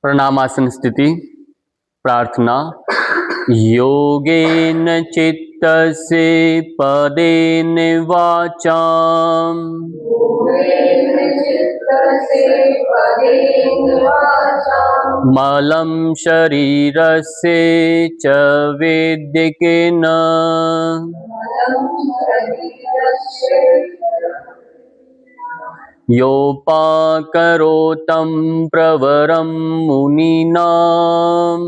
प्रणामासन स्थिति प्रार्थना। योगेन चित्तस्य पदेन वाचाम् मलं शरीरस्य च वेद्यकेन योपाकरोतं प्रवरं मुनीनां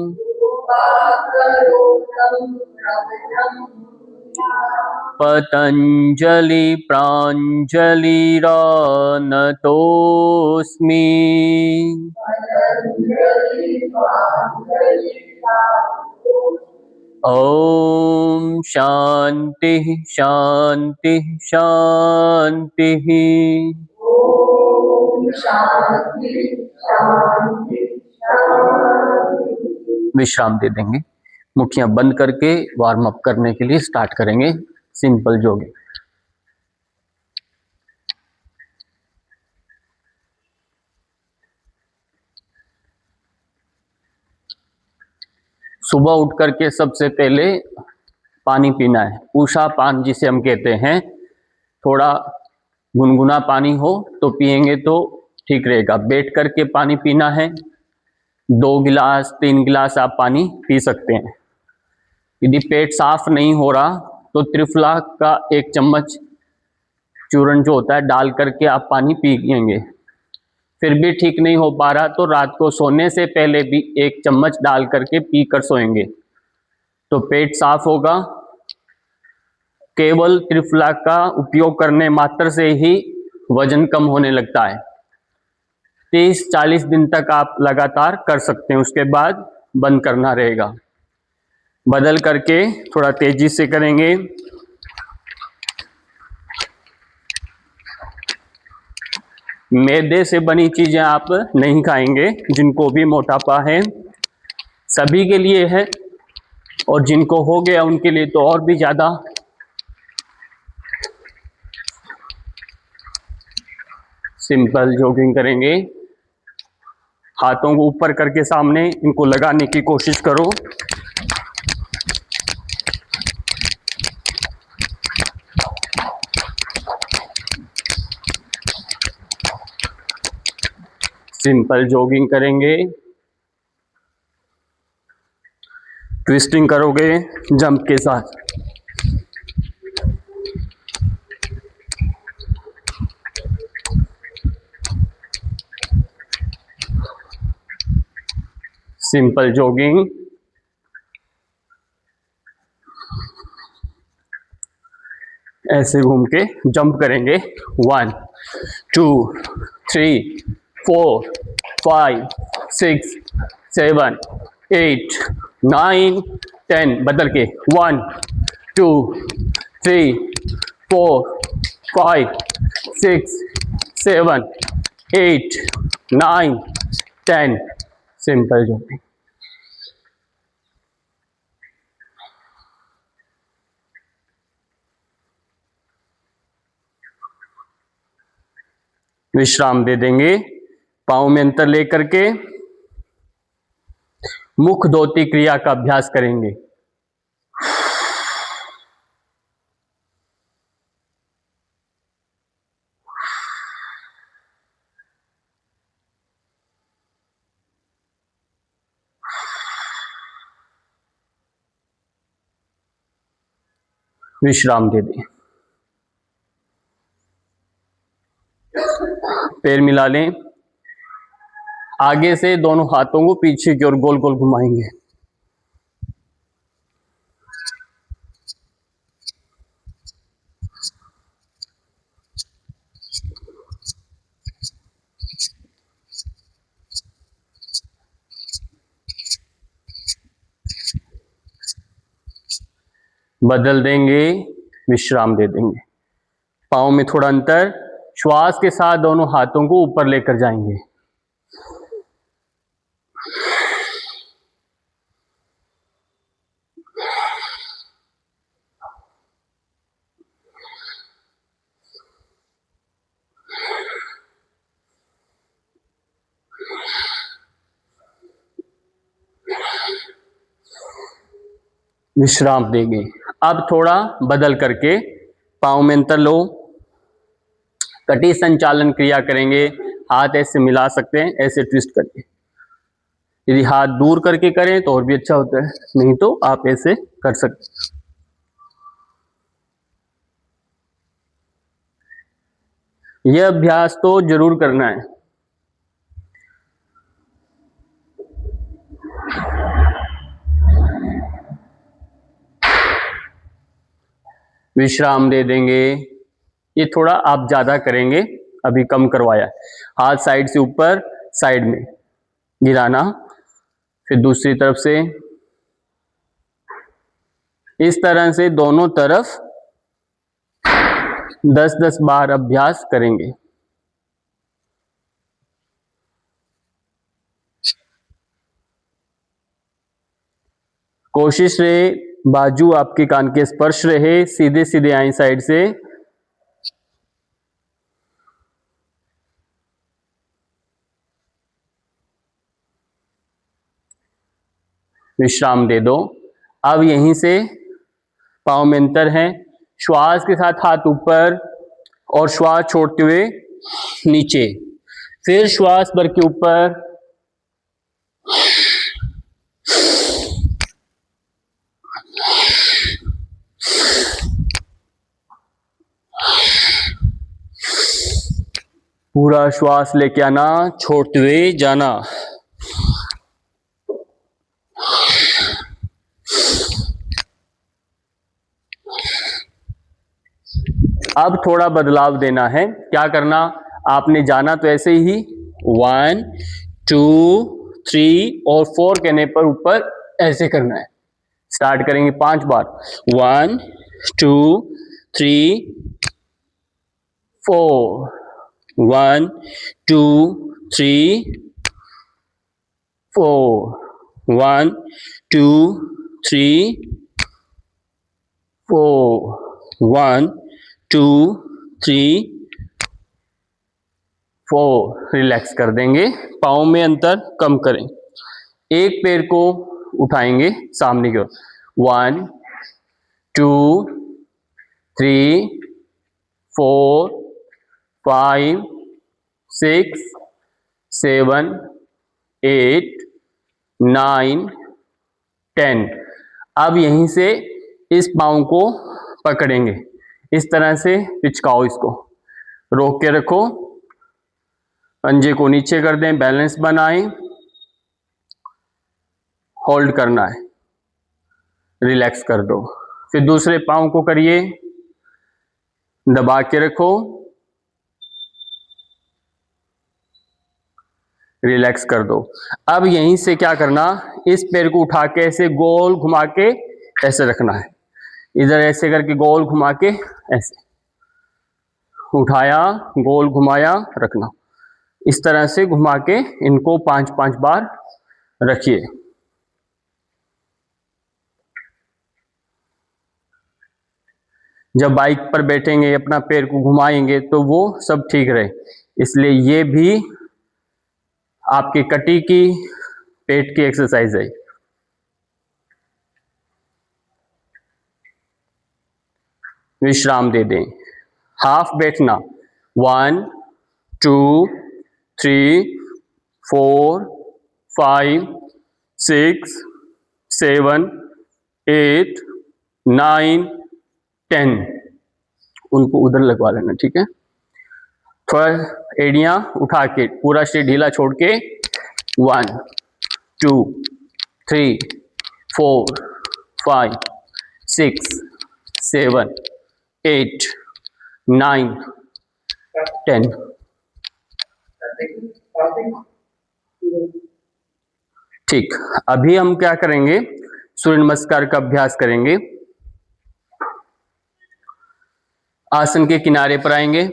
पतञ्जलि प्राञ्जलिरानतोऽस्मि। ॐ शांति शांति शांति। विश्राम दे देंगे। मुट्ठियां बंद करके वार्म अप करने के लिए स्टार्ट करेंगे सिंपल जोगिंग। सुबह उठ करके सबसे पहले पानी पीना है। उषा पान जिसे हम कहते हैं, थोड़ा गुनगुना पानी हो तो पिएंगे तो ठीक रहेगा। बैठ करके पानी पीना है। 2 गिलास 3 गिलास आप पानी पी सकते हैं। यदि पेट साफ नहीं हो रहा तो त्रिफला का 1 चम्मच चूर्ण जो होता है डाल करके आप पानी पिएंगे। फिर भी ठीक नहीं हो पा रहा तो रात को सोने से पहले भी 1 चम्मच डाल करके पी कर सोएंगे तो पेट साफ होगा। केवल त्रिफला का उपयोग करने मात्र से ही वजन कम होने लगता है। 30-40 दिन तक आप लगातार कर सकते हैं, उसके बाद बंद करना रहेगा। बदल करके थोड़ा तेजी से करेंगे। मैदे से बनी चीजें आप नहीं खाएंगे। जिनको भी मोटापा है सभी के लिए है, और जिनको हो गया उनके लिए तो और भी ज्यादा। सिंपल जॉगिंग करेंगे। हाथों को ऊपर करके सामने इनको लगाने की कोशिश करो। सिंपल जॉगिंग करेंगे। ट्विस्टिंग करोगे जंप के साथ। Simple jogging. ऐसे घूम के जंप करेंगे। 1 2 3 4 5 6 7 8 9 10। बदल के 1 2 3 4 5 6 7 8 9 10। Simple jogging. विश्राम दे देंगे। पाँव में अंतर लेकर के मुख धोती क्रिया का अभ्यास करेंगे। विश्राम दे दें। पैर मिला लें। आगे से दोनों हाथों को पीछे की ओर गोल गोल घुमाएंगे। बदल देंगे। विश्राम दे देंगे। पाँव में थोड़ा अंतर। श्वास के साथ दोनों हाथों को ऊपर लेकर जाएंगे। विश्राम देंगे। अब थोड़ा बदल करके पाँव में अंतर लो, कटी संचालन क्रिया करेंगे। हाथ ऐसे मिला सकते हैं, ऐसे ट्विस्ट करके। यदि हाथ दूर करके करें तो और भी अच्छा होता है, नहीं तो आप ऐसे कर सकते हैं। यह अभ्यास तो जरूर करना है। विश्राम दे देंगे। ये थोड़ा आप ज्यादा करेंगे, अभी कम करवाया है। हाथ साइड से ऊपर, साइड में गिराना, फिर दूसरी तरफ से, इस तरह से दोनों तरफ 10-10 बार अभ्यास करेंगे। कोशिश रहे बाजू आपके कान के स्पर्श रहे, सीधे सीधे आए साइड से। विश्राम दे दो। अब यहीं से पाँव में अंतर है, श्वास के साथ हाथ ऊपर और श्वास छोड़ते हुए नीचे, फिर श्वास भर के ऊपर, पूरा श्वास लेके आना, छोड़ते हुए जाना। अब थोड़ा बदलाव देना है। क्या करना, आपने जाना तो ऐसे ही 1 2 3 और 4 कहने पर ऊपर ऐसे करना है। स्टार्ट करेंगे 5 बार। 1 2 3 4, 1 2 3 4, 1 2 3 4, 1 2 3 4। रिलैक्स कर देंगे, पाँव में अंतर कम करें। एक पैर को उठाएंगे सामने की ओर। 1 2 3 4 5 6 7 8 9 10। अब यहीं से इस पाँव को पकड़ेंगे, इस तरह से पिचकाओ, इसको रोक के रखो, पंजे को नीचे कर दें, बैलेंस बनाएं, होल्ड करना है, रिलैक्स कर दो। फिर दूसरे पाँव को करिए, दबा के रखो, रिलैक्स कर दो। अब यहीं से क्या करना, इस पैर को उठा के ऐसे गोल घुमा के ऐसे रखना है, इधर ऐसे करके गोल घुमा के ऐसे उठाया, गोल घुमाया, रखना। इस तरह से घुमा के इनको 5-5 बार रखिए। जब बाइक पर बैठेंगे अपना पैर को घुमाएंगे तो वो सब ठीक रहे, इसलिए ये भी आपकी कटी की, पेट की एक्सरसाइज है। विश्राम दे दें, हाफ बैठना। 1 2 3 4 5 6 7 8 9 10। उनको उधर लगवा लेना, ठीक है। थोड़ा एड़ियां उठा के पूरा शरीर ढीला छोड़ के 1 2 3 4 5 6 7 8 9 10। ठीक, अभी हम क्या करेंगे, सूर्य नमस्कार का अभ्यास करेंगे। आसन के किनारे पर आएंगे,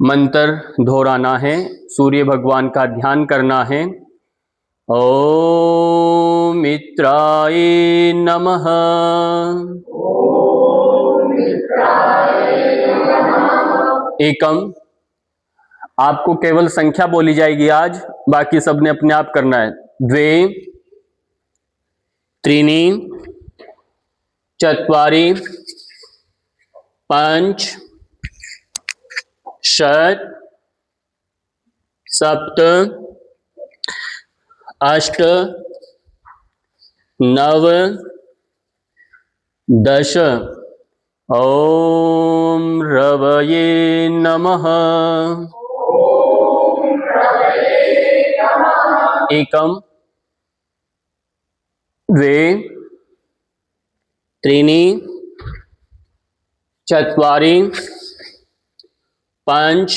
मंत्र दोहराना है, सूर्य भगवान का ध्यान करना है। ओम मित्राय नमः। एकम। आपको केवल संख्या बोली जाएगी आज, बाकी सबने अपने आप करना है। द्वे त्रीणि चत्वारि पंच षट् सप्त अष्ट नव दश। ओम रवये नमः। एकम द्वे त्रीणि चत्वारि पंच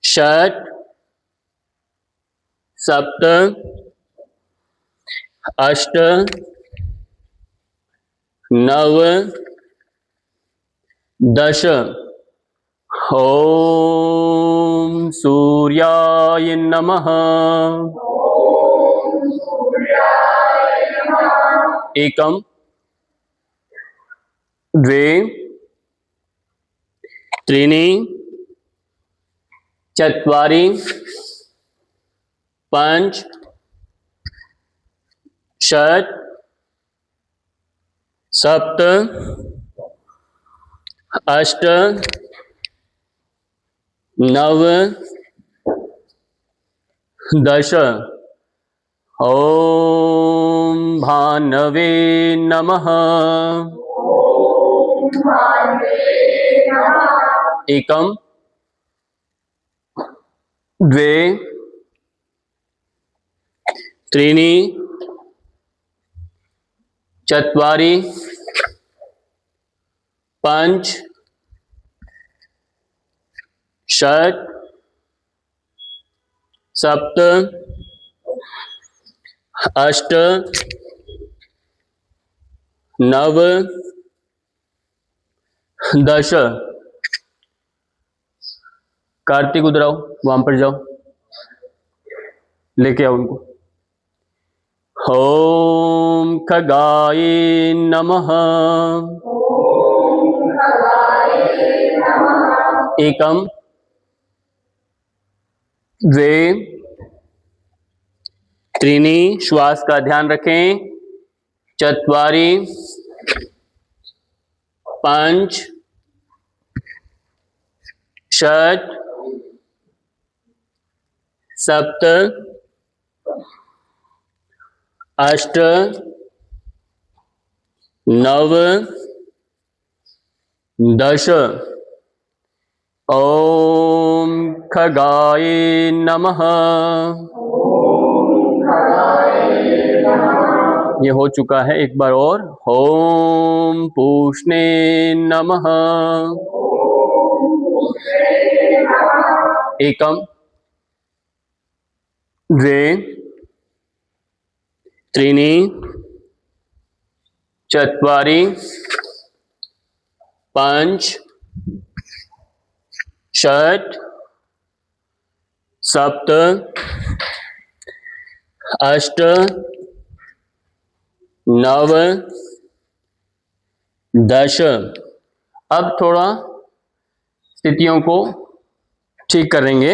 षट् सप्त अष्ट नव दश। ओम सूर्याय नमः। एकम द्वे त्रीणि चत्वारि पंच षट् सप्त अष्ट नव दश। ओम भानवे नमः। एकम द्वे त्रीणि चत्वारि पंच षट् सप्त अष्ट नव दश। कार्तिक उधर आओ, वहां पर जाओ, लेके आओ उनको। ओम खगाय नमः। एकम द्वे त्रीणि, श्वास का ध्यान रखें, चत्वारि पंच षट् सप्त अष्ट नव दश। ओम खगाय नमः। ये हो चुका है, एक बार और। ओम पूष्णे नमः। एकम द्वे त्रीणि चत्वारि पंच षट् सप्त अष्ट नव दश। अब थोड़ा स्थितियों को ठीक करेंगे।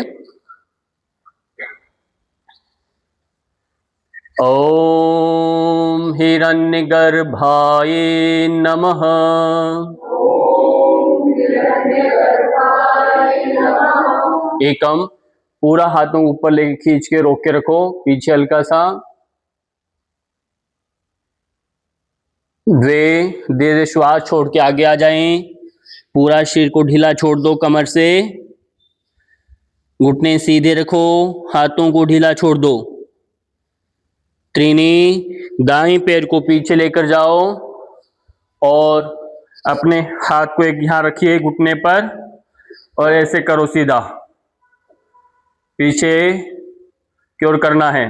ओम हिरण्यगर्भाय नमः। एकम, पूरा हाथों ऊपर लेके खींच के रोक के रखो, पीछे हल्का सा। द्वे, धीरे श्वास छोड़ के आगे आ जाएं, पूरा शरीर को ढीला छोड़ दो, कमर से घुटने सीधे रखो, हाथों को ढीला छोड़ दो। त्रीणि, दाएं पैर को पीछे लेकर जाओ और अपने हाथ को एक यहाँ रखिए घुटने पर और ऐसे करो, सीधा पीछे की ओर करना है।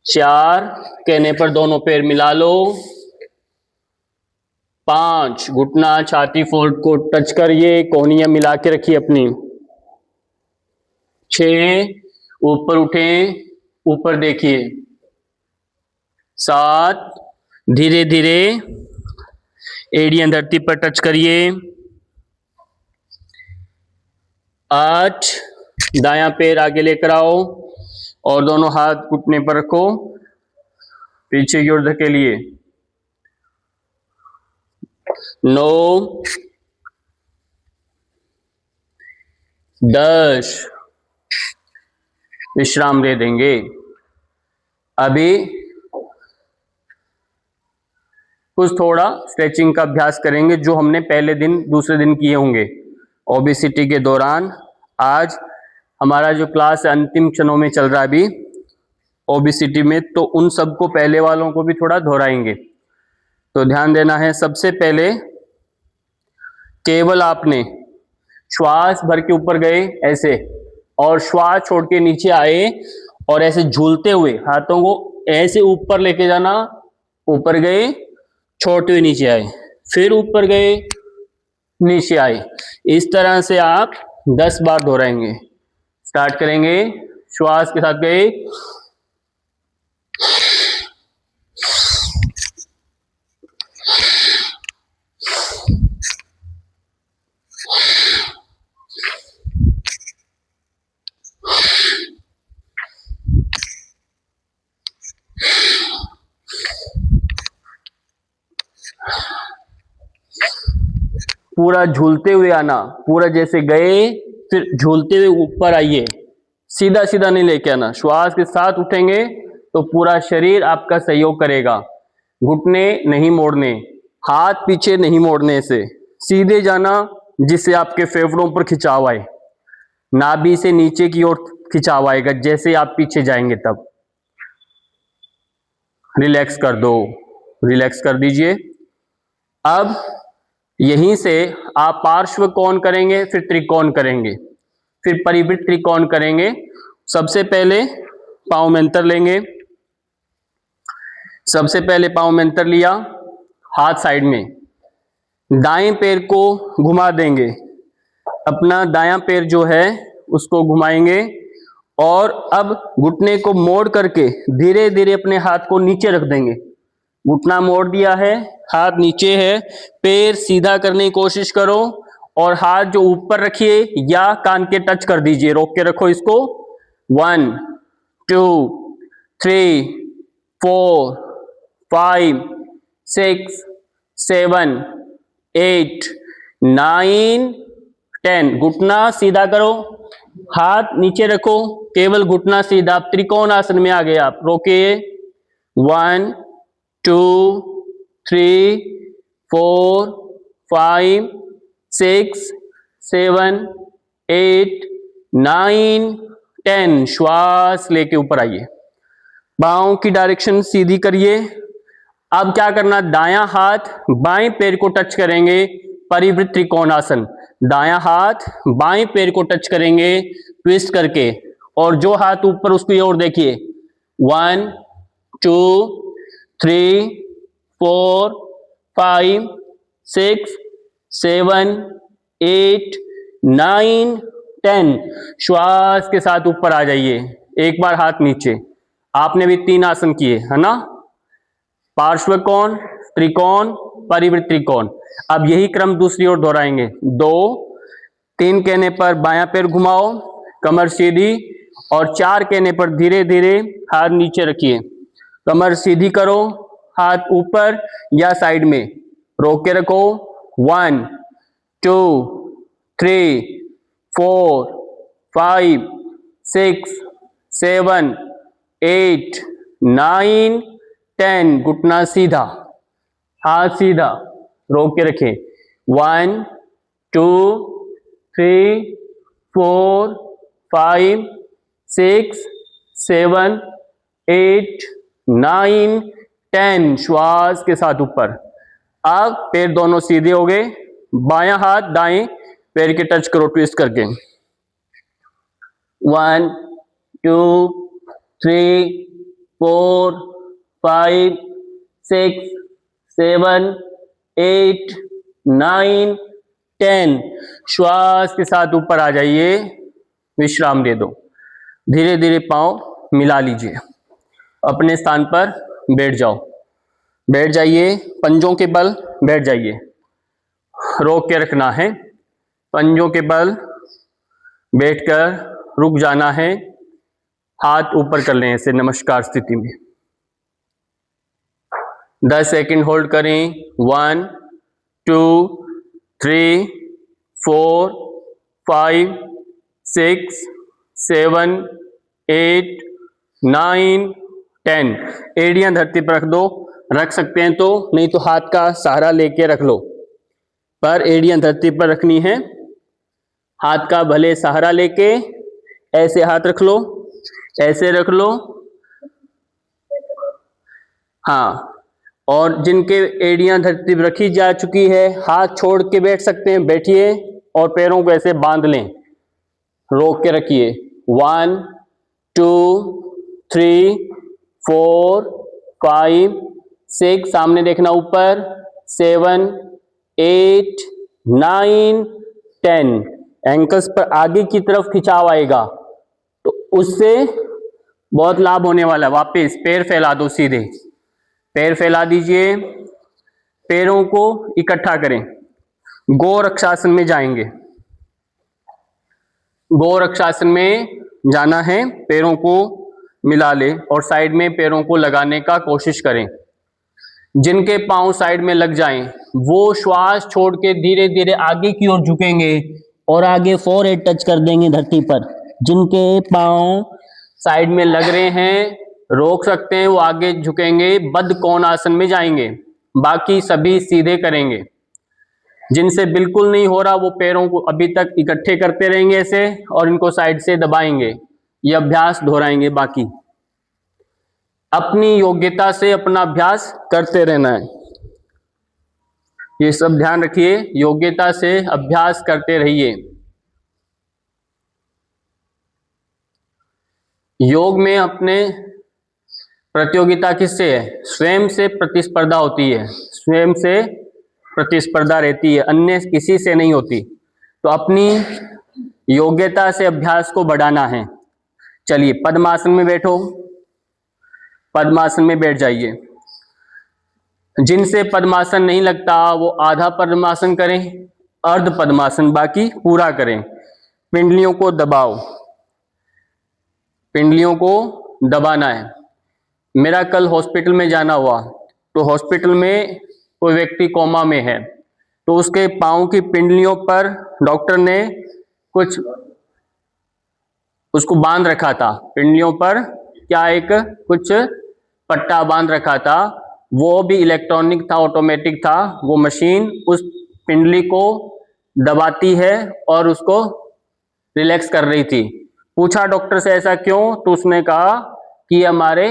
4, कहने पर दोनों पैर मिला लो। 5, घुटना छाती फोल्ड को टच करिए, कोहनियां मिला के रखिए अपनी। 6, ऊपर उठें, ऊपर देखिए। 7, धीरे धीरे एड़ियां धरती पर टच करिए। 8, दायां पैर आगे लेकर आओ और दोनों हाथ घुटने पर रखो, पीछे की ओर धकेलिए। 9, 10, विश्राम दे देंगे। अभी कुछ थोड़ा स्ट्रेचिंग का अभ्यास करेंगे जो हमने पहले दिन दूसरे दिन किए होंगे ओबेसिटी के दौरान। आज हमारा जो क्लास अंतिम क्षणों में चल रहा है अभी ओबेसिटी में, तो उन सबको पहले वालों को भी थोड़ा दोहराएंगे। तो ध्यान देना है, सबसे पहले केवल आपने श्वास भर के ऊपर गए ऐसे, और श्वास छोड़ के नीचे आए और ऐसे झूलते हुए हाथों को ऐसे ऊपर लेके जाना, ऊपर गए, छोड़ते हुए नीचे आए, फिर ऊपर गए, नीचे आए। इस तरह से आप 10 बार दोहराएंगे। स्टार्ट करेंगे, श्वास के साथ गए, पूरा झूलते हुए आना, पूरा जैसे गए फिर झूलते हुए ऊपर आइए, सीधा सीधा नहीं लेके आना। श्वास के साथ उठेंगे तो पूरा शरीर आपका सहयोग करेगा। घुटने नहीं मोड़ने, हाथ पीछे नहीं मोड़ने से सीधे जाना, जिससे आपके फेफड़ों पर खिंचाव आए, नाभि से नीचे की ओर खिंचाव आएगा जैसे आप पीछे जाएंगे तब। रिलैक्स कर दो, रिलैक्स कर दीजिए। अब यहीं से आप पार्श्व कोण करेंगे, फिर त्रिकोण करेंगे, फिर परिवृत्त त्रिकोण करेंगे। सबसे पहले पांव में अंतर लेंगे, सबसे पहले पांव में अंतर लिया, हाथ साइड में, दाएं पैर को घुमा देंगे, अपना दायां पैर जो है उसको घुमाएंगे और अब घुटने को मोड़ करके धीरे धीरे अपने हाथ को नीचे रख देंगे। घुटना मोड़ दिया है, हाथ नीचे है, पैर सीधा करने की कोशिश करो और हाथ जो ऊपर रखिए या कान के टच कर दीजिए, रोक के रखो इसको। 1, 2, 3, 4, 5, 6, 7, 8, 9, 10। घुटना सीधा करो, हाथ नीचे रखो, केवल घुटना सीधा। त्रिकोण आसन में आ गए आप, रोकिए। 1, 2, 3, 4, 5, 6, 7, 8, 9, 10। श्वास लेके ऊपर आइए, बाहों की डायरेक्शन सीधी करिए। अब क्या करना, दायां हाथ बाएं पैर को टच करेंगे, परिवृत्त त्रिकोणासन। दायां हाथ बाएं पैर को टच करेंगे ट्विस्ट करके, और जो हाथ ऊपर उसकी ओर देखिए। 1, 2, 3, 4, 5, 6, 7, 8, 9, 10। श्वास के साथ ऊपर आ जाइए, एक बार हाथ नीचे। आपने भी 3 आसन किए है ना, पार्श्व कोण, त्रिकोण, परिवृत्त त्रिकोण। अब यही क्रम दूसरी ओर दोहराएंगे। 2, 3 कहने पर बायां पैर घुमाओ, कमर सीधी, और 4 कहने पर धीरे धीरे हाथ नीचे रखिए, कमर सीधी करो, हाथ ऊपर या साइड में, रोक के रखो। 1, 2, 3, 4, 5, 6, 7, 8, 9, 10। घुटना सीधा, हाथ सीधा, रोक के रखें। 1, 2, 3, 4, 5, 6, 7, 8, 9, 10। श्वास के साथ ऊपर। अब पैर दोनों सीधे हो गए, बायां हाथ दाएं पैर के टच करो ट्विस्ट करके। 1, 2, 3, 4, 5, 6, 7, 8, 9, 10। श्वास के साथ ऊपर आ जाइए, विश्राम दे दो। धीरे धीरे पांव मिला लीजिए, अपने स्थान पर बैठ जाओ, बैठ जाइए, पंजों के बल बैठ जाइए, रोक के रखना है। पंजों के बल बैठकर रुक जाना है, हाथ ऊपर कर लें ऐसे नमस्कार स्थिति में। 10 सेकंड होल्ड करें। 1 2 3 4 5 6 7 8 9 10। एड़ियां धरती पर रख दो, रख सकते हैं तो, नहीं तो हाथ का सहारा लेके रख लो, पर एड़ियां धरती पर रखनी है। हाथ का भले सहारा लेके ऐसे हाथ रख लो, ऐसे रख लो। हाँ, और जिनके एड़ियां धरती पर रखी जा चुकी है, हाथ छोड़ के बैठ सकते हैं, बैठिए और पैरों को ऐसे बांध लें, रोक के रखिए। 1 2 3 4 5 6, सामने देखना ऊपर, 7 8 9 10। एंकल्स पर आगे की तरफ खिंचाव आएगा तो उससे बहुत लाभ होने वाला है। वापस पैर फैला दो, सीधे पैर फैला दीजिए, पैरों को इकट्ठा करें। गोरक्षासन में जाएंगे, गोरक्षासन में जाना है, पैरों को मिला ले और साइड में पैरों को लगाने का कोशिश करें। जिनके पांव साइड में लग जाएं वो श्वास छोड़ के धीरे धीरे आगे की ओर झुकेंगे और आगे फोरहेड टच कर देंगे धरती पर। जिनके पांव साइड में लग रहे हैं रोक सकते हैं, वो आगे झुकेंगे, बद्ध कोणासन में जाएंगे। बाकी सभी सीधे करेंगे। जिनसे बिल्कुल नहीं हो रहा वो पैरों को अभी तक इकट्ठे करते रहेंगे ऐसे और इनको साइड से दबाएंगे। ये अभ्यास दोहराएंगे। बाकी अपनी योग्यता से अपना अभ्यास करते रहना है, ये सब ध्यान रखिए। योग्यता से अभ्यास करते रहिए। योग में अपने प्रतियोगिता किससे है? स्वयं से प्रतिस्पर्धा होती है, स्वयं से प्रतिस्पर्धा रहती है, अन्य किसी से नहीं होती। तो अपनी योग्यता से अभ्यास को बढ़ाना है। चलिए पद्मासन में बैठो, पद्मासन में बैठ जाइए। जिनसे पद्मासन नहीं लगता वो आधा पद्मासन करें, अर्ध पद्मासन बाकी पूरा करें। पिंडलियों को दबाओ, पिंडलियों को दबाना है। मेरा कल हॉस्पिटल में जाना हुआ तो हॉस्पिटल में कोई व्यक्ति कोमा में है, तो उसके पांव की पिंडलियों पर डॉक्टर ने कुछ उसको बांध रखा था। पिंडलियों पर क्या एक कुछ पट्टा बांध रखा था, वो भी इलेक्ट्रॉनिक था, ऑटोमेटिक था। वो मशीन उस पिंडली को दबाती है और उसको रिलैक्स कर रही थी। पूछा डॉक्टर से ऐसा क्यों, तो उसने कहा कि हमारे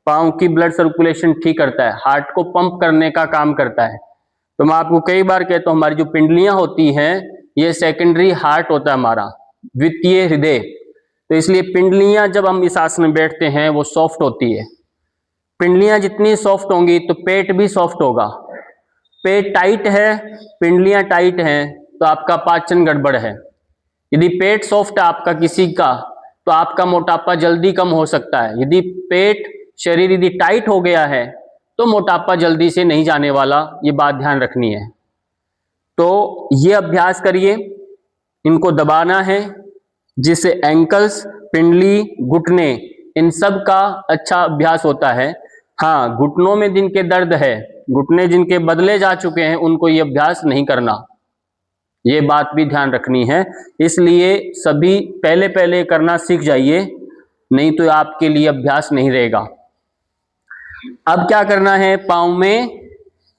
पांव की ब्लड सर्कुलेशन ठीक करता है, हार्ट को पंप करने का काम करता है। तो मैं आपको कई बार कहता हूं हमारी जो पिंडलियां होती हैं ये सेकेंडरी हार्ट होता है हमारा, द्वितीय हृदय। तो इसलिए पिंडलियां जब हम इस आसन में बैठते हैं वो सॉफ्ट होती है। पिंडलियां जितनी सॉफ्ट होंगी तो पेट भी सॉफ्ट होगा। पेट टाइट है, पिंडलियां टाइट हैं तो आपका पाचन गड़बड़ है। यदि पेट सॉफ्ट है आपका किसी का तो आपका मोटापा जल्दी कम हो सकता है। यदि पेट शरीर यदि टाइट हो गया है तो मोटापा जल्दी से नहीं जाने वाला, ये बात ध्यान रखनी है। तो ये अभ्यास करिए, इनको दबाना है जिससे एंकल्स, पिंडली, घुटने इन सब का अच्छा अभ्यास होता है। हाँ, घुटनों में जिनके दर्द है, घुटने जिनके बदले जा चुके हैं, उनको ये अभ्यास नहीं करना, ये बात भी ध्यान रखनी है। इसलिए सभी पहले पहले करना सीख जाइए, नहीं तो आपके लिए अभ्यास नहीं रहेगा। अब क्या करना है, पाँव में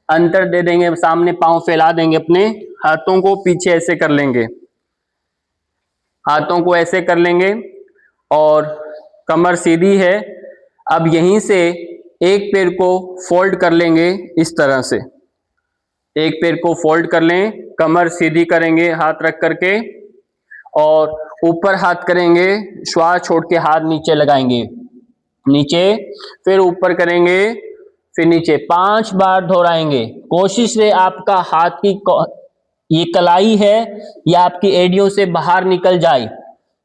अंतर दे देंगे, सामने पाँव फैला देंगे, अपने हाथों को पीछे ऐसे कर लेंगे, हाथों को ऐसे कर लेंगे और कमर सीधी है। अब यहीं से एक पैर को फोल्ड कर लेंगे, इस तरह से एक पैर को फोल्ड कर लें, कमर सीधी करेंगे हाथ रख करके और ऊपर हाथ करेंगे, श्वास छोड़ के हाथ नीचे लगाएंगे, नीचे फिर ऊपर करेंगे, फिर नीचे 5 बार दोहराएंगे। कोशिश से आपका हाथ की ये कलाई है या आपकी एड़ियों से बाहर निकल जाए।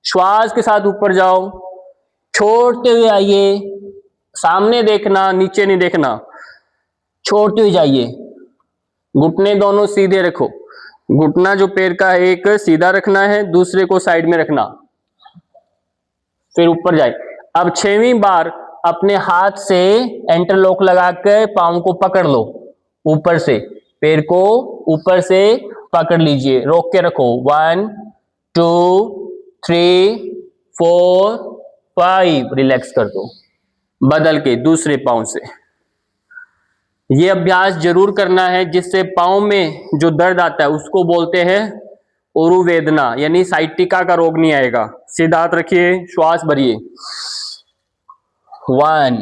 श्वास के साथ ऊपर जाओ, छोड़ते हुए आइए, सामने देखना, नीचे नहीं देखना, छोड़ते हुए जाइए। घुटने दोनों सीधे रखो, घुटना जो पैर का एक सीधा रखना है, दूसरे को साइड में रखना। फिर ऊपर जाए। अब 6वीं बार अपने हाथ से इंटरलॉक लगा कर पाँव को पकड़ लो, ऊपर से पैर को ऊपर से पकड़ लीजिए, रोक के रखो। 1 2 3 4 5, रिलैक्स कर दो। बदल के दूसरे पाँव से। ये अभ्यास जरूर करना है, जिससे पाँव में जो दर्द आता है उसको बोलते हैं उरु वेदना, यानी साइटिका का रोग नहीं आएगा। सीधा हाथ रखिए, श्वास भरिए। 1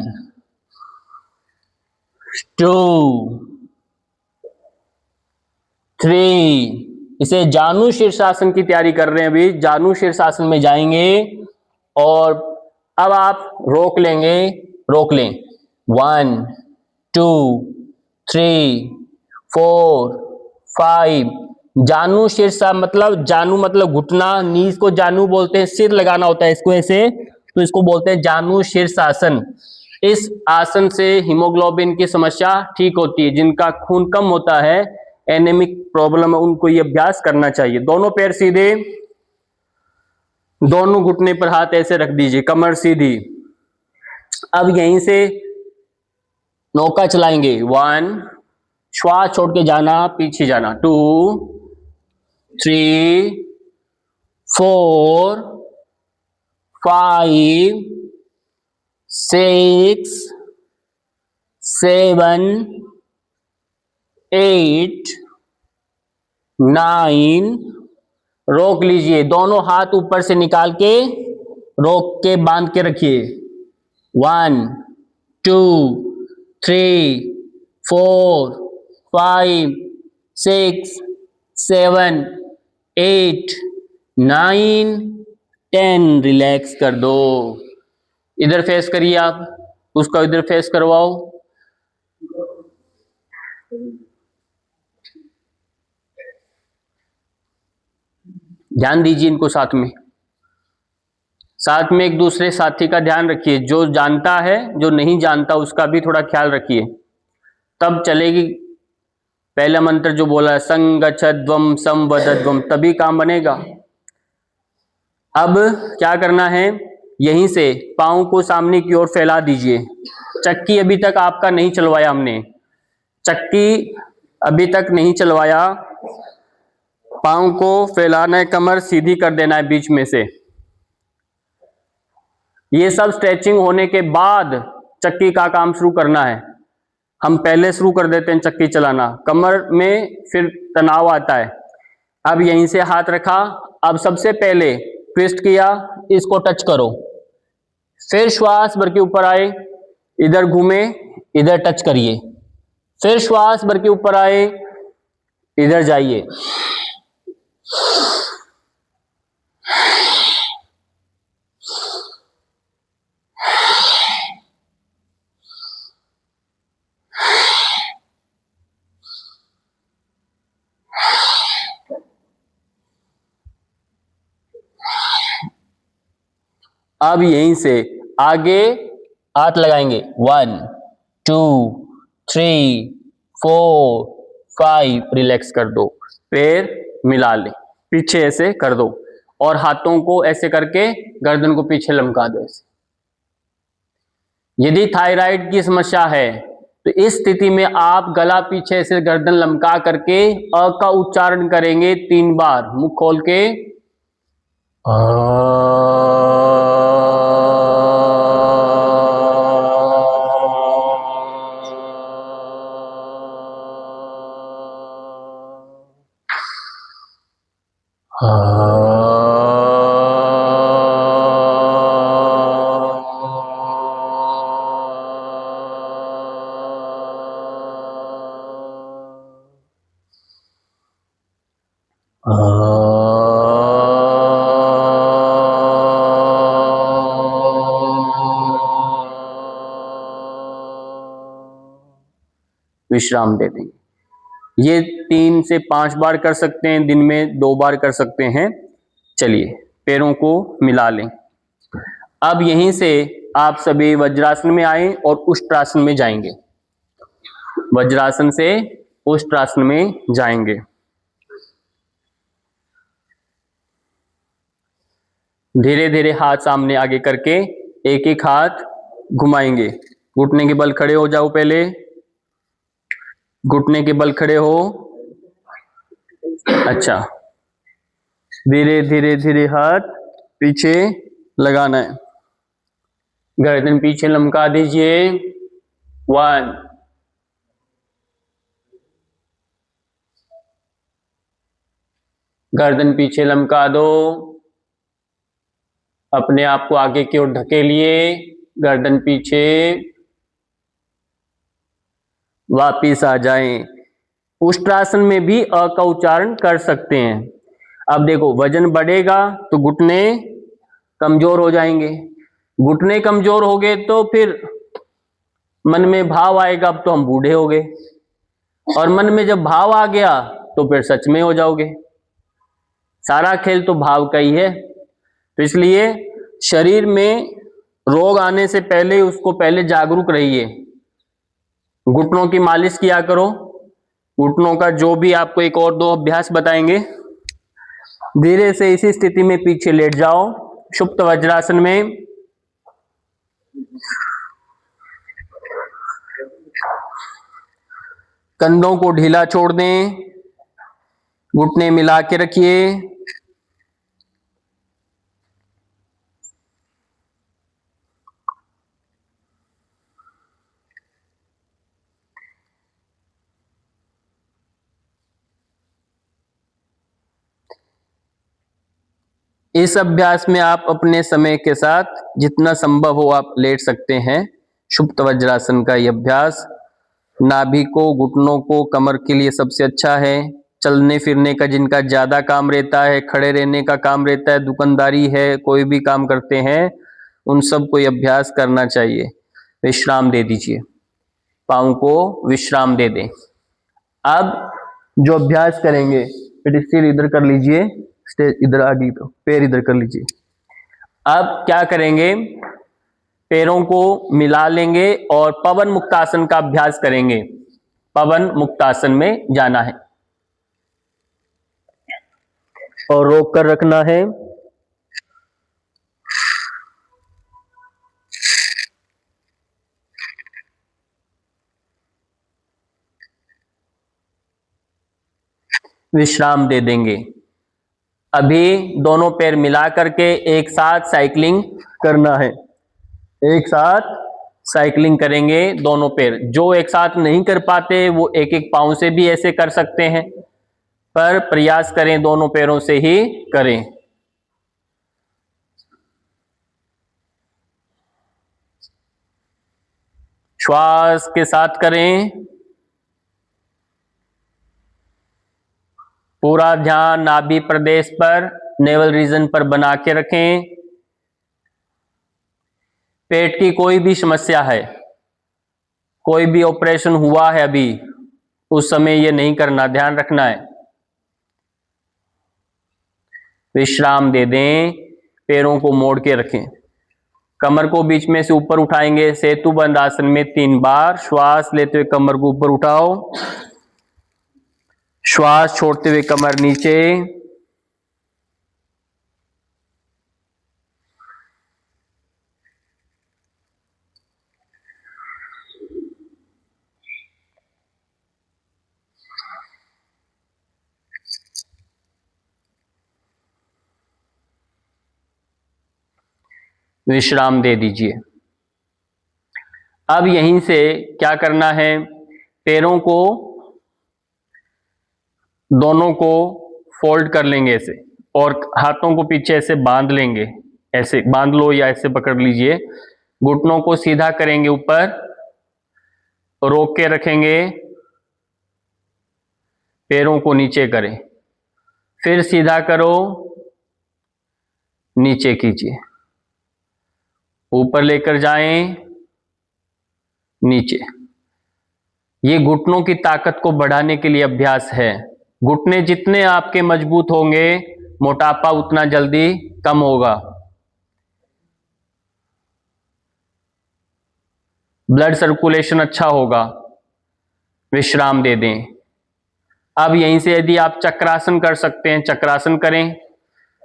2 3। इसे जानु शीर्षासन की तैयारी कर रहे हैं, अभी जानु शीर्षासन में जाएंगे। और अब आप रोक लेंगे, रोक लें। 1 2 3 4 5। जानु शीर्षा मतलब, जानु मतलब घुटना, नीज को जानु बोलते हैं, सिर लगाना होता है इसको ऐसे, तो इसको बोलते हैं जानु शीर्षासन। इस आसन से हीमोग्लोबिन की समस्या ठीक होती है। जिनका खून कम होता है, एनेमिक प्रॉब्लम है, उनको ये अभ्यास करना चाहिए। दोनों पैर सीधे, दोनों घुटने पर हाथ ऐसे रख दीजिए, कमर सीधी। अब यहीं से नौका चलाएंगे। 1, श्वास छोड़ के जाना, पीछे जाना। 2 3 4 5 6 7 8 9। रोक लीजिए, दोनों हाथ ऊपर से निकाल के रोक के बांध के रखिए। 1 2 3 4 5 6 7 8 9 10। रिलैक्स कर दो। इधर फेस करिए आप, उसका इधर फेस करवाओ। ध्यान दीजिए इनको साथ में, साथ में एक दूसरे साथी का ध्यान रखिए। जो जानता है, जो नहीं जानता उसका भी थोड़ा ख्याल रखिए, तब चलेगी। पहला मंत्र जो बोला है, संगच्छध्वम संवदध्वम, तभी काम बनेगा। अब क्या करना है, यहीं से पाँव को सामने की ओर फैला दीजिए। चक्की अभी तक आपका नहीं चलवाया हमने, चक्की अभी तक नहीं चलवाया। पाँव को फैलाना है, कमर सीधी कर देना है बीच में से। ये सब स्ट्रेचिंग होने के बाद चक्की का काम शुरू करना है। हम पहले शुरू कर देते हैं चक्की चलाना, कमर में फिर तनाव आता है। अब यहीं से हाथ रखा, अब सबसे पहले ट्विस्ट किया, इसको टच करो, फिर श्वास भर के ऊपर आए, इधर घूमे, इधर टच करिए, फिर श्वास भर के ऊपर आए, इधर जाइए। अब यहीं से आगे हाथ लगाएंगे। 1 2 3 4 5। रिलैक्स कर दो, पैर मिला ले, पीछे ऐसे कर दो, और हाथों को ऐसे करके गर्दन को पीछे लमका दो ऐसे। यदि थायराइड की समस्या है तो इस स्थिति में आप गला पीछे से गर्दन लमका करके अ का उच्चारण करेंगे 3 बार, मुंह खोल के। विश्राम दे देंगे। ये 3 से 5 बार कर सकते हैं, दिन में 2 बार कर सकते हैं। चलिए पैरों को मिला लें। अब यहीं से आप सभी वज्रासन में आए और उष्ट्रासन में जाएंगे। वज्रासन से उष्ट्रासन में जाएंगे। धीरे धीरे हाथ सामने आगे करके एक एक हाथ घुमाएंगे। घुटने के बल खड़े हो जाओ, पहले घुटने के बल खड़े हो। अच्छा, धीरे धीरे धीरे हाथ पीछे लगाना है, गर्दन पीछे लमका दीजिए। 1, गर्दन पीछे लमका दो, अपने आप को आगे की ओर ढकेलिए, गर्दन पीछे, वापिस आ जाएं। उष्ट्रासन में भी अ का उच्चारण कर सकते हैं। अब देखो, वजन बढ़ेगा तो घुटने कमजोर हो जाएंगे, घुटने कमजोर हो गए तो फिर मन में भाव आएगा अब तो हम बूढ़े हो गए, और मन में जब भाव आ गया तो फिर सच में हो जाओगे। सारा खेल तो भाव का ही है। तो इसलिए शरीर में रोग आने से पहले उसको पहले जागरूक रहिए। घुटनों की मालिश किया करो। घुटनों का जो भी आपको एक और दो अभ्यास बताएंगे। धीरे से इसी स्थिति में पीछे लेट जाओ, सुप्त वज्रासन में। कंधों को ढीला छोड़ दें, घुटने मिला के रखिए। इस अभ्यास में आप अपने समय के साथ जितना संभव हो आप लेट सकते हैं। सुप्त वज्रासन का यह अभ्यास नाभि को, घुटनों को, कमर के लिए सबसे अच्छा है। चलने फिरने का जिनका ज्यादा काम रहता है, खड़े रहने का काम रहता है, दुकानदारी है, कोई भी काम करते हैं, उन सबको यह अभ्यास करना चाहिए। विश्राम दे दीजिए, पाँव को विश्राम दे दें। अब जो अभ्यास करेंगे, फिर सिर इधर कर लीजिए, स्टेज इधर आगे, तो पैर इधर कर लीजिए। अब क्या करेंगे, पैरों को मिला लेंगे और पवन मुक्तासन का अभ्यास करेंगे। पवन मुक्तासन में जाना है और रोक कर रखना है। विश्राम दे देंगे। अभी दोनों पैर मिला करके एक साथ साइकिलिंग करना है। एक साथ साइकिलिंग करेंगे दोनों पैर। जो एक साथ नहीं कर पाते वो एक एक पांव से भी ऐसे कर सकते हैं, पर प्रयास करें दोनों पैरों से ही करें। श्वास के साथ करें। पूरा ध्यान नाभि प्रदेश पर, नेवल रीजन पर बना के रखें। पेट की कोई भी समस्या है, कोई भी ऑपरेशन हुआ है अभी, उस समय ये नहीं करना, ध्यान रखना है। विश्राम दे दें, पैरों को मोड़ के रखें। कमर को बीच में से ऊपर उठाएंगे, सेतु बंद आसन में 3 बार। श्वास लेते हुए कमर को ऊपर उठाओ, श्वास छोड़ते हुए कमर नीचे। विश्राम दे दीजिए। अब यहीं से क्या करना है, पैरों को दोनों को फोल्ड कर लेंगे ऐसे, और हाथों को पीछे ऐसे बांध लेंगे। ऐसे बांध लो या ऐसे पकड़ लीजिए। घुटनों को सीधा करेंगे ऊपर, रोक के रखेंगे, पैरों को नीचे करें, फिर सीधा करो, नीचे कीजिए, ऊपर लेकर जाएं, नीचे। ये घुटनों की ताकत को बढ़ाने के लिए अभ्यास है। घुटने जितने आपके मजबूत होंगे, मोटापा उतना जल्दी कम होगा, ब्लड सर्कुलेशन अच्छा होगा। विश्राम दे दें। अब यहीं से यदि आप चक्रासन कर सकते हैं, चक्रासन करें।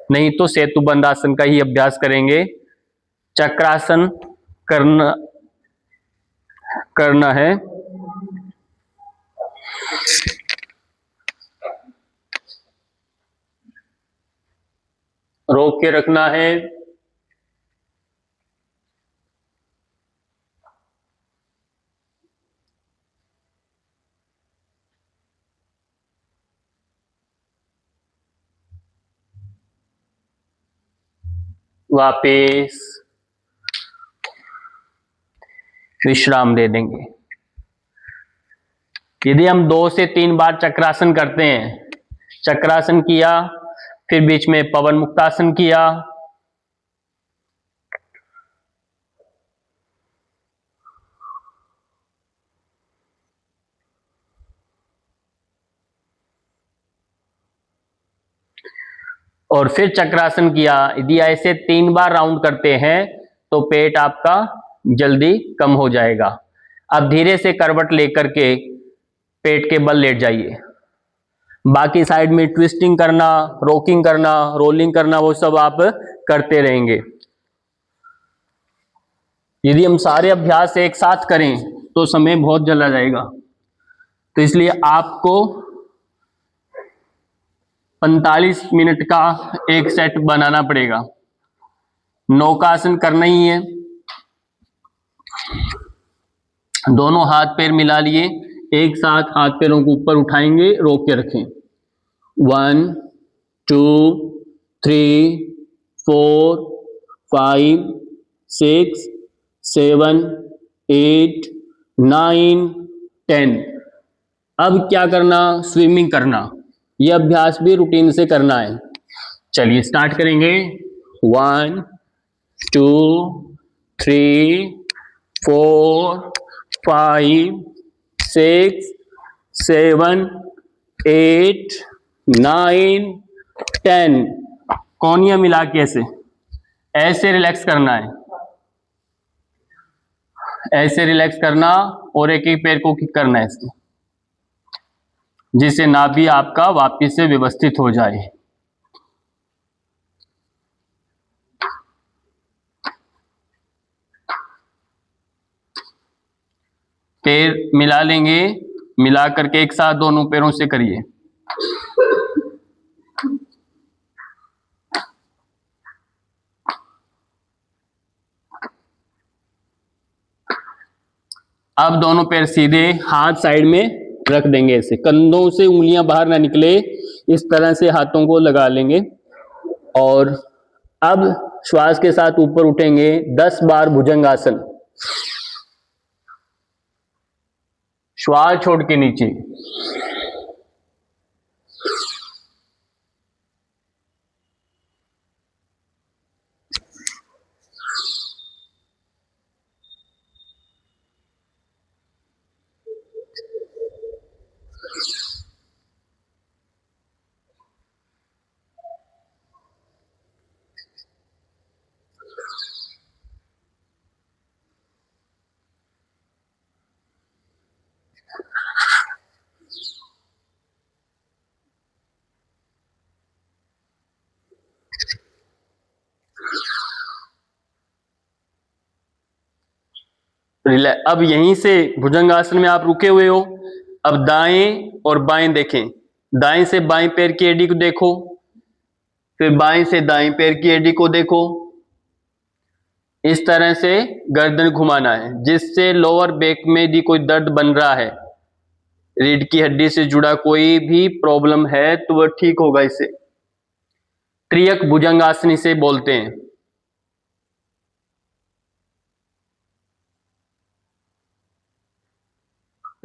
नहीं तो सेतुबंध आसन का ही अभ्यास करेंगे। चक्रासन करना है। रोक के रखना है। वापिस विश्राम दे देंगे। यदि हम 2 से 3 बार चक्रासन करते हैं, चक्रासन किया, फिर बीच में पवन मुक्तासन किया, और फिर चक्रासन किया, यदि ऐसे 3 बार राउंड करते हैं तो पेट आपका जल्दी कम हो जाएगा। अब धीरे से करवट लेकर के पेट के बल लेट जाइए। बाकी साइड में ट्विस्टिंग करना, रॉकिंग करना, रोलिंग करना, वो सब आप करते रहेंगे। यदि हम सारे अभ्यास एक साथ करें तो समय बहुत चला जाएगा, तो इसलिए आपको 45 मिनट का एक सेट बनाना पड़ेगा। नौकासन करना ही है। दोनों हाथ पैर मिला लिए, एक साथ हाथ पैरों को ऊपर उठाएंगे, रोक के रखें। 1 2 3 4 5 6 7 8 9 10। अब क्या करना? स्विमिंग करना। यह अभ्यास भी रूटीन से करना है। चलिए स्टार्ट करेंगे। 1 2 3 4 5 6 7 8 9 10। कोनिया मिला के ऐसे रिलैक्स करना है, ऐसे रिलैक्स करना, और एक एक पैर को किक करना है ऐसे, जिससे नाभि आपका वापिस से व्यवस्थित हो जाए। पैर मिला लेंगे, मिला करके एक साथ दोनों पैरों से करिए। अब दोनों पैर सीधे हाथ साइड में रख देंगे, ऐसे कंधों से उंगलियां बाहर ना निकले, इस तरह से हाथों को लगा लेंगे। और अब श्वास के साथ ऊपर उठेंगे 10 बार भुजंगासन। श्वास छोड़ के नीचे। अब यहीं से भुजंगासन में आप रुके हुए हो। अब दाएं और बाएं देखें। दाएं से बाएं पैर की एड़ी को देखो, फिर बाएं से दाएं पैर की एड़ी को देखो। इस तरह से गर्दन घुमाना है, जिससे लोअर बैक में यदि कोई दर्द बन रहा है, रीढ़ की हड्डी से जुड़ा कोई भी प्रॉब्लम है, तो वह ठीक होगा। इसे त्रियक भुजंगासन इसे बोलते हैं।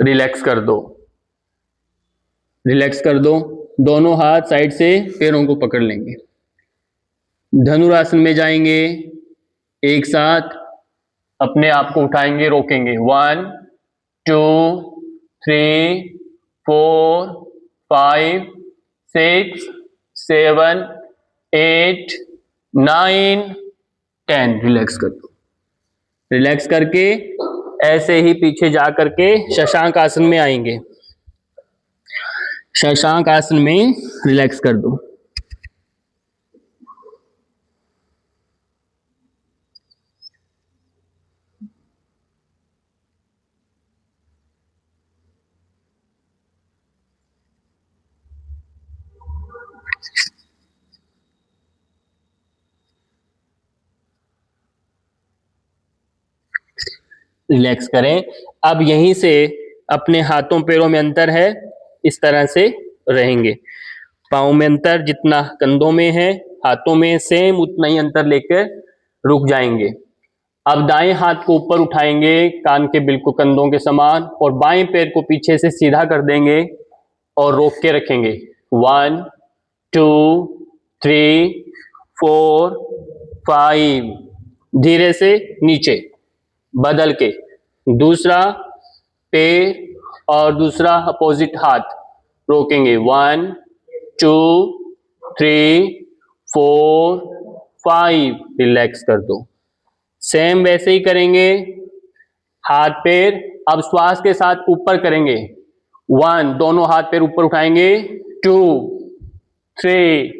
रिलैक्स कर दो, रिलैक्स कर दो। दोनों हाथ साइड से पैरों को पकड़ लेंगे। धनुरासन में जाएंगे, एक साथ अपने आप को उठाएंगे, रोकेंगे। 1 2 3 4 5 6 7 8 9 10। रिलैक्स कर दो। रिलैक्स करके ऐसे ही पीछे जा करके शशांक आसन में आएंगे। शशांक आसन में रिलैक्स कर दो। रिलैक्स करें। अब यहीं से अपने हाथों पैरों में अंतर है, इस तरह से रहेंगे। पाँव में अंतर जितना कंधों में है, हाथों में सेम उतना ही अंतर लेकर रुक जाएंगे। अब दाएं हाथ को ऊपर उठाएंगे कान के बिल्कुल कंधों के समान, और बाएं पैर को पीछे से सीधा कर देंगे और रोक के रखेंगे। 1 2 3 4 5। धीरे से नीचे बदल के दूसरा पैर और दूसरा अपोजिट हाथ रोकेंगे। 1 2 3 4 5। रिलैक्स कर दो। सेम वैसे ही करेंगे, हाथ पैर अब श्वास के साथ ऊपर करेंगे। 1, दोनों हाथ पैर ऊपर उठाएंगे। 2 3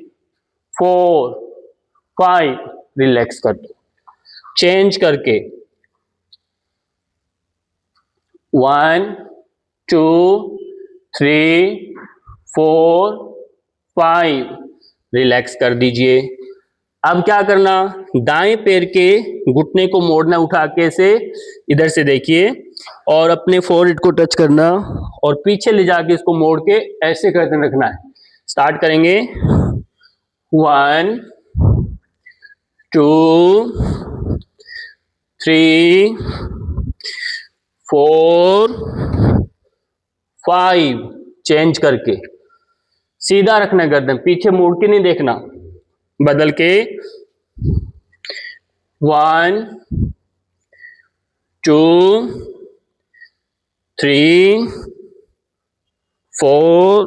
4 5। रिलैक्स कर दो। चेंज करके 1 2 3 4 5। रिलैक्स कर दीजिए। अब क्या करना, दाएं पैर के घुटने को मोड़ना, उठा के से इधर से देखिए और अपने फोrehead को टच करना और पीछे ले जाके इसको मोड़ के ऐसे करके रखना है। स्टार्ट करेंगे। 1 2 3 4 5। चेंज करके सीधा रखना गर्दन, पीछे मुड़ के नहीं देखना। बदल के 1 2 3 4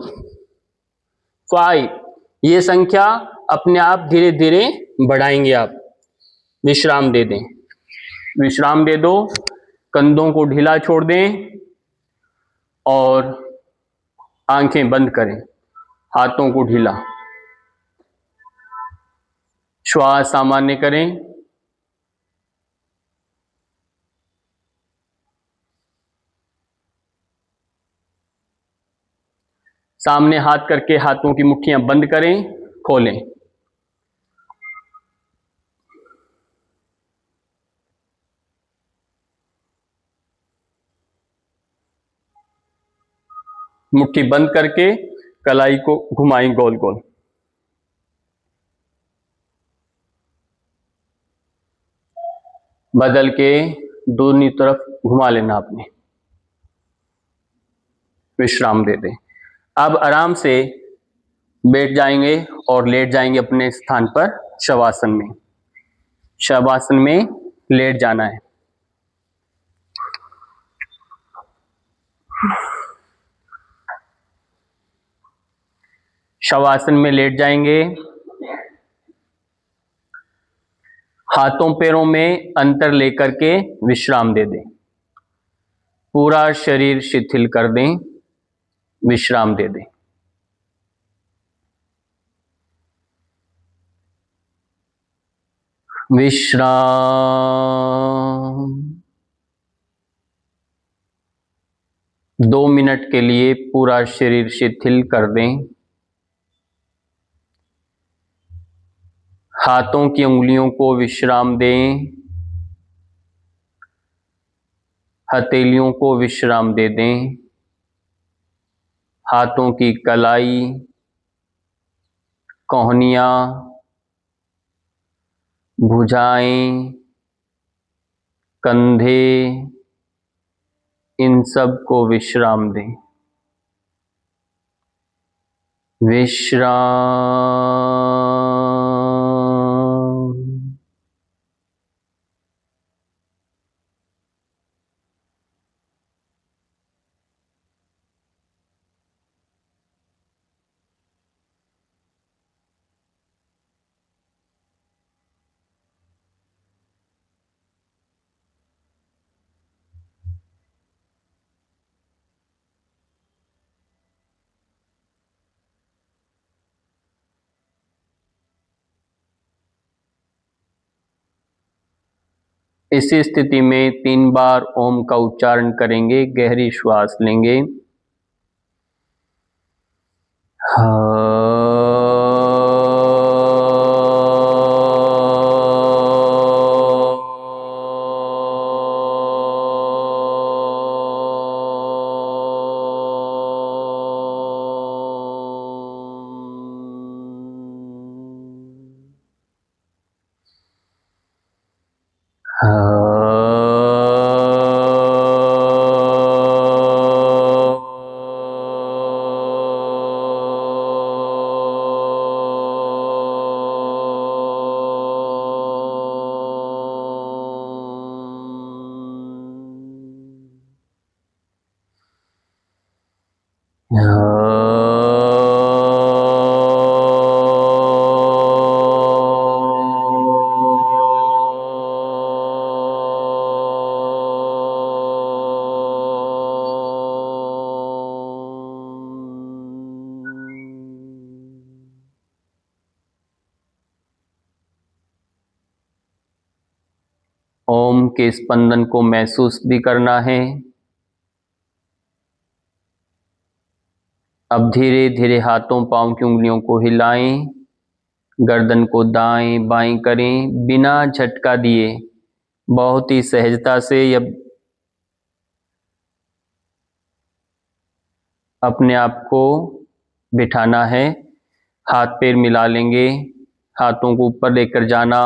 5। ये संख्या अपने आप धीरे धीरे बढ़ाएंगे आप। विश्राम दे दें, विश्राम दे दो। कंधों को ढीला छोड़ दें और आंखें बंद करें, हाथों को ढीला। श्वास सामान्य करें। सामने हाथ करके हाथों की मुट्ठियां बंद करें, खोलें। मुट्ठी बंद करके कलाई को घुमाएं गोल गोल। बदल के दोनों तरफ घुमा लेना आपने। विश्राम दे दें। अब आराम से बैठ जाएंगे और लेट जाएंगे अपने स्थान पर शवासन में। शवासन में लेट जाना है। शवासन में लेट जाएंगे। हाथों पैरों में अंतर लेकर के विश्राम दे दें। पूरा शरीर शिथिल कर दें, विश्राम दे दें। विश्राम। 2 मिनट के लिए पूरा शरीर शिथिल कर दें। हाथों की उंगलियों को विश्राम दें, हथेलियों को विश्राम दे दें। हाथों की कलाई, कोहनियां, भुजाएं, कंधे, इन सब को विश्राम दें। विश्राम। इसी स्थिति में 3 बार ओम का उच्चारण करेंगे। गहरी श्वास लेंगे। ओम के स्पंदन को महसूस भी करना है। अब धीरे धीरे हाथों पांव की उंगलियों को हिलाएं, गर्दन को दाएं बाएं करें बिना झटका दिए, बहुत ही सहजता से अपने आप को बिठाना है। हाथ पैर मिला लेंगे, हाथों को ऊपर लेकर जाना,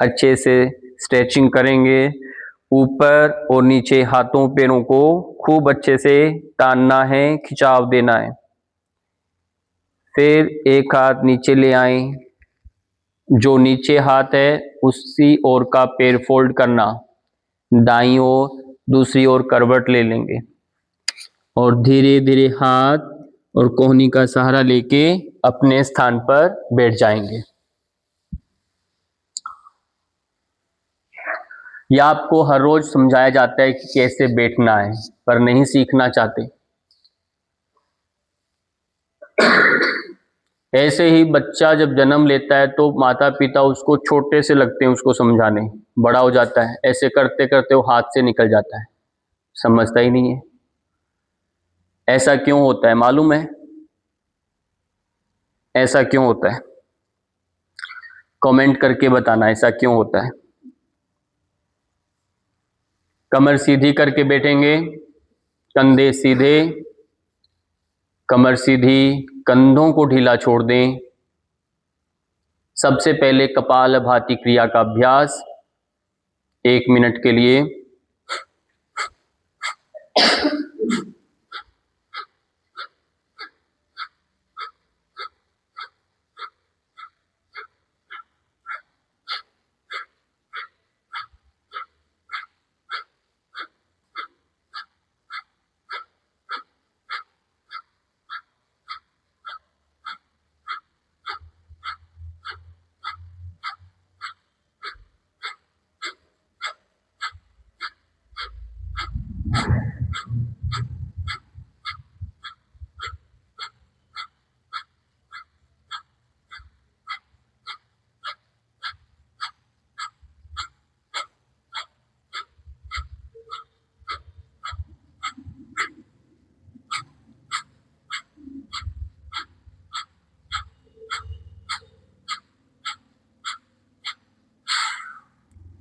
अच्छे से स्ट्रेचिंग करेंगे, ऊपर और नीचे हाथों पैरों को खूब अच्छे से तानना है, खिंचाव देना है। फिर एक हाथ नीचे ले आएं, जो नीचे हाथ है उसी ओर का पैर फोल्ड करना, दाईं ओर दूसरी ओर करवट ले लेंगे और धीरे धीरे हाथ और कोहनी का सहारा लेके अपने स्थान पर बैठ जाएंगे। यह आपको हर रोज समझाया जाता है कि कैसे बैठना है, पर नहीं सीखना चाहते। ऐसे ही बच्चा जब जन्म लेता है तो माता पिता उसको छोटे से लगते हैं उसको समझाने, बड़ा हो जाता है ऐसे करते करते वो हाथ से निकल जाता है, समझता ही नहीं है। ऐसा क्यों होता है मालूम है? ऐसा क्यों होता है? कमेंट करके बताना ऐसा क्यों होता है। कमर सीधी करके बैठेंगे, कंधे सीधे, कमर सीधी, कंधों को ढीला छोड़ दें। सबसे पहले कपालभाति क्रिया का अभ्यास 1 मिनट के लिए।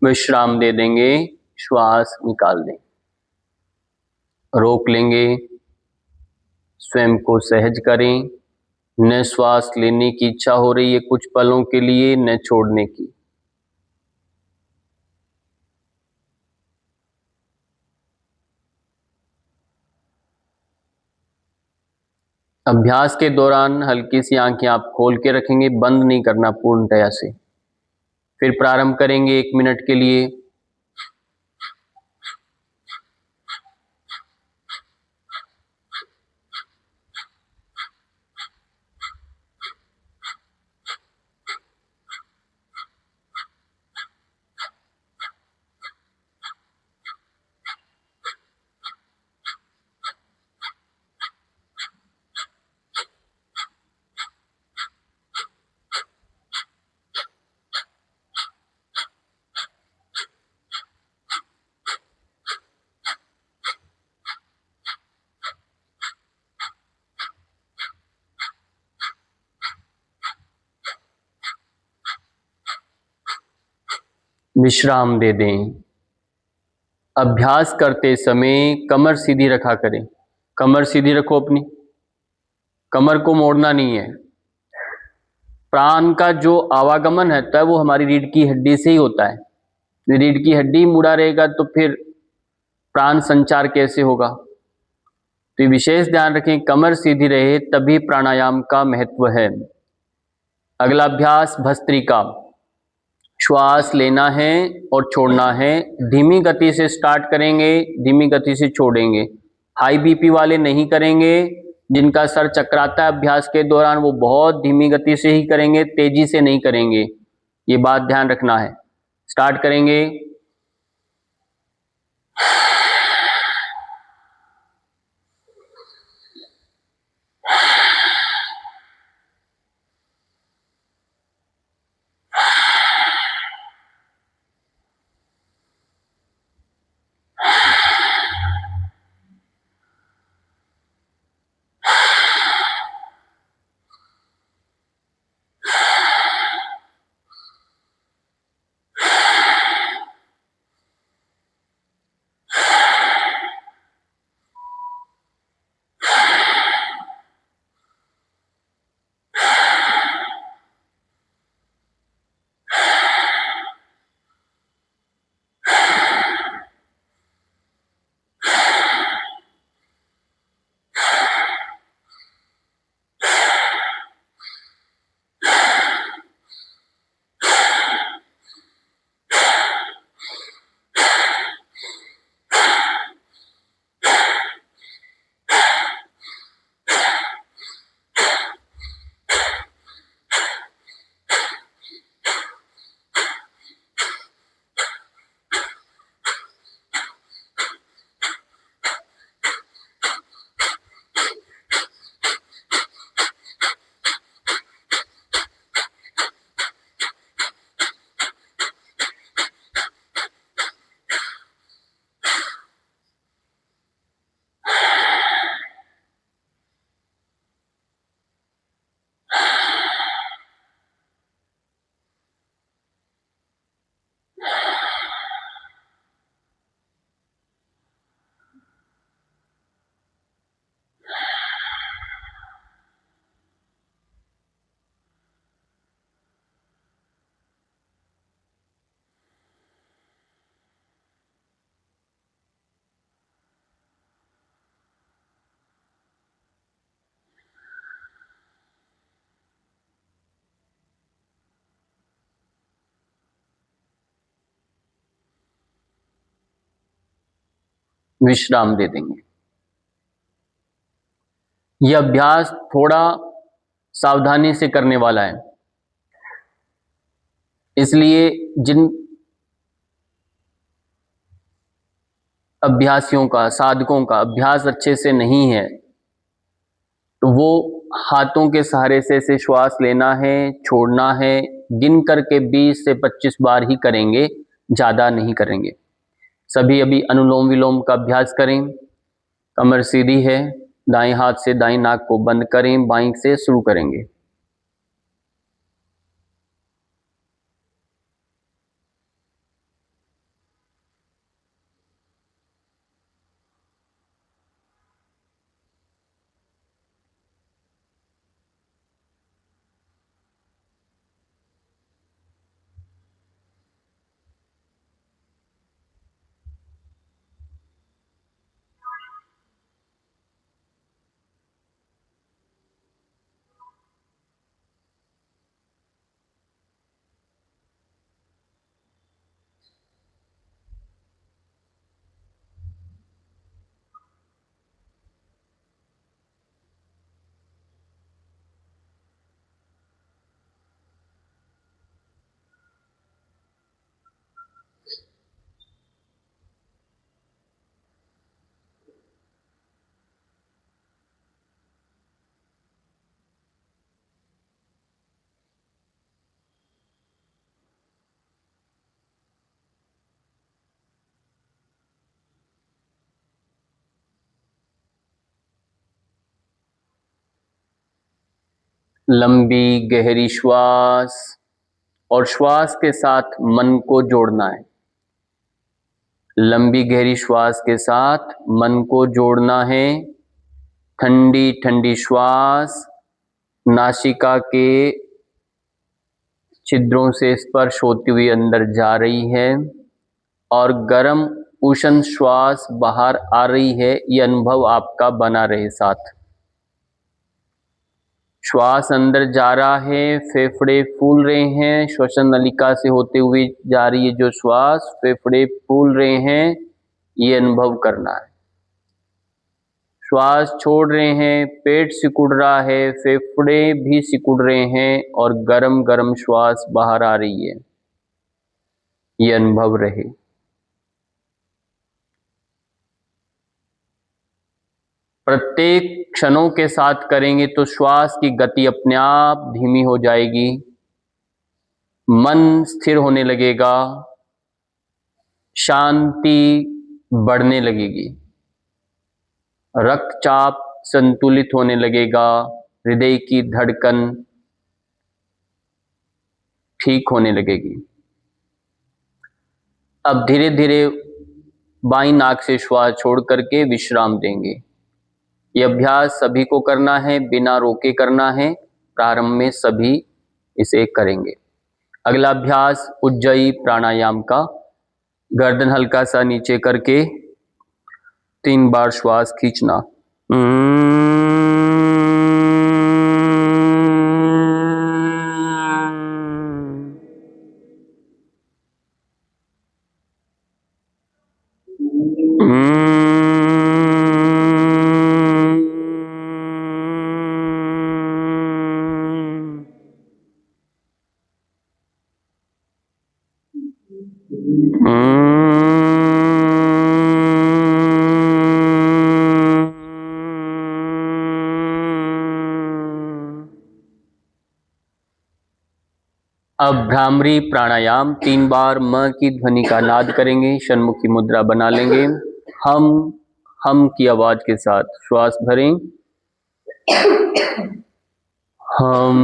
विश्राम दे देंगे, श्वास निकाल दें, रोक लेंगे, स्वयं को सहज करें। न श्वास लेने की इच्छा हो रही है कुछ पलों के लिए, न छोड़ने की। अभ्यास के दौरान हल्की सी आंखें आप खोल के रखेंगे, बंद नहीं करना पूर्णतया से। फिर प्रारंभ करेंगे 1 मिनट के लिए। विश्राम दे दें। अभ्यास करते समय कमर सीधी रखा करें, कमर सीधी रखो अपनी, कमर को मोड़ना नहीं है। प्राण का जो आवागमन है वो हमारी रीढ़ की हड्डी से ही होता है। रीढ़ की हड्डी मुड़ा रहेगा तो फिर प्राण संचार कैसे होगा? तो ये विशेष ध्यान रखें, कमर सीधी रहे तभी प्राणायाम का महत्व है। अगला अभ्यास भस्त्रिका। श्वास लेना है और छोड़ना है, धीमी गति से स्टार्ट करेंगे, धीमी गति से छोड़ेंगे। हाई बीपी वाले नहीं करेंगे, जिनका सर चकराता है अभ्यास के दौरान वो बहुत धीमी गति से ही करेंगे, तेजी से नहीं करेंगे, ये बात ध्यान रखना है। स्टार्ट करेंगे। विश्राम दे देंगे। यह अभ्यास थोड़ा सावधानी से करने वाला है, इसलिए जिन अभ्यासियों का, साधकों का अभ्यास अच्छे से नहीं है, तो वो हाथों के सहारे से ऐसे श्वास लेना है, छोड़ना है, गिन करके 20 से 25 बार ही करेंगे, ज़्यादा नहीं करेंगे। सभी अभी अनुलोम विलोम का अभ्यास करें। कमर सीधी है, दाएं हाथ से दाएं नाक को बंद करें, बाएं से शुरू करेंगे। लंबी गहरी श्वास, और श्वास के साथ मन को जोड़ना है। लंबी गहरी श्वास के साथ मन को जोड़ना है। ठंडी ठंडी श्वास नासिका के छिद्रों से स्पर्श होती हुई अंदर जा रही है, और गर्म उष्ण श्वास बाहर आ रही है। ये अनुभव आपका बना रहे साथ। श्वास अंदर जा रहा है, फेफड़े फूल रहे हैं, श्वसन नलिका से होते हुए जा रही है जो श्वास, फेफड़े फूल रहे हैं, ये अनुभव करना है। श्वास छोड़ रहे हैं, पेट सिकुड़ रहा है, फेफड़े भी सिकुड़ रहे हैं, और गरम गरम श्वास बाहर आ रही है, ये अनुभव रहे। प्रत्येक क्षणों के साथ करेंगे तो श्वास की गति अपने आप धीमी हो जाएगी, मन स्थिर होने लगेगा, शांति बढ़ने लगेगी, रक्तचाप संतुलित होने लगेगा, हृदय की धड़कन ठीक होने लगेगी। अब धीरे धीरे बाईं नाक से श्वास छोड़ करके विश्राम देंगे। यह अभ्यास सभी को करना है, बिना रोके करना है। प्रारंभ में सभी इसे करेंगे। अगला अभ्यास उज्जयी प्राणायाम का। गर्दन हल्का सा नीचे करके 3 बार श्वास खींचना। अब भ्रामरी प्राणायाम 3 बार म की ध्वनि का नाद करेंगे, षण्मुखी मुद्रा बना लेंगे। हम की आवाज के साथ श्वास भरें। हम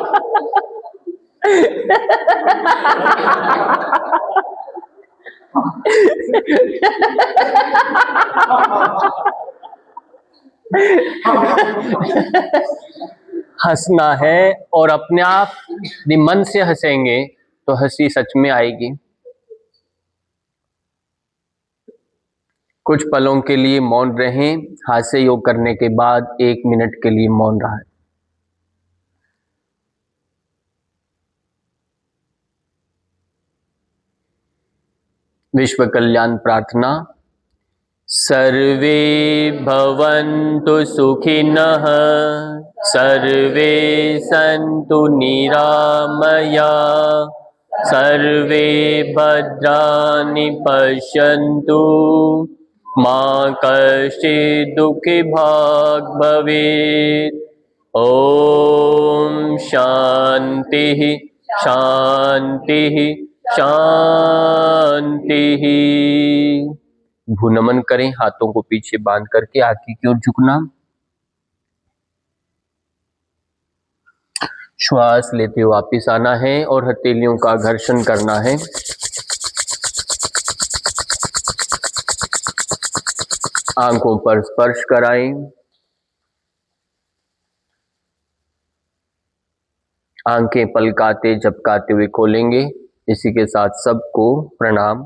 हंसना है, और अपने आप यदि मन से हंसेंगे तो हंसी सच में आएगी। कुछ पलों के लिए मौन रहें। हास्य योग करने के बाद 1 मिनट के लिए मौन रहा है। विश्व कल्याण प्रार्थना। सर्वे भवन्तु सुखिनः, सर्वे सन्तु निरामया, सर्वे भद्राणि पश्यन्तु, मा कश्चित् दुःखी भाग् भवेत्। ओम शांति शांति शांति। भूनमन करें, हाथों को पीछे बांध करके आंखें की ओर झुकना। श्वास लेते हुए वापिस आना है और हथेलियों का घर्षण करना है। आंखों पर स्पर्श कराएं। आंखें पलकाते झपकाते हुए खोलेंगे। इसी के साथ सबको प्रणाम।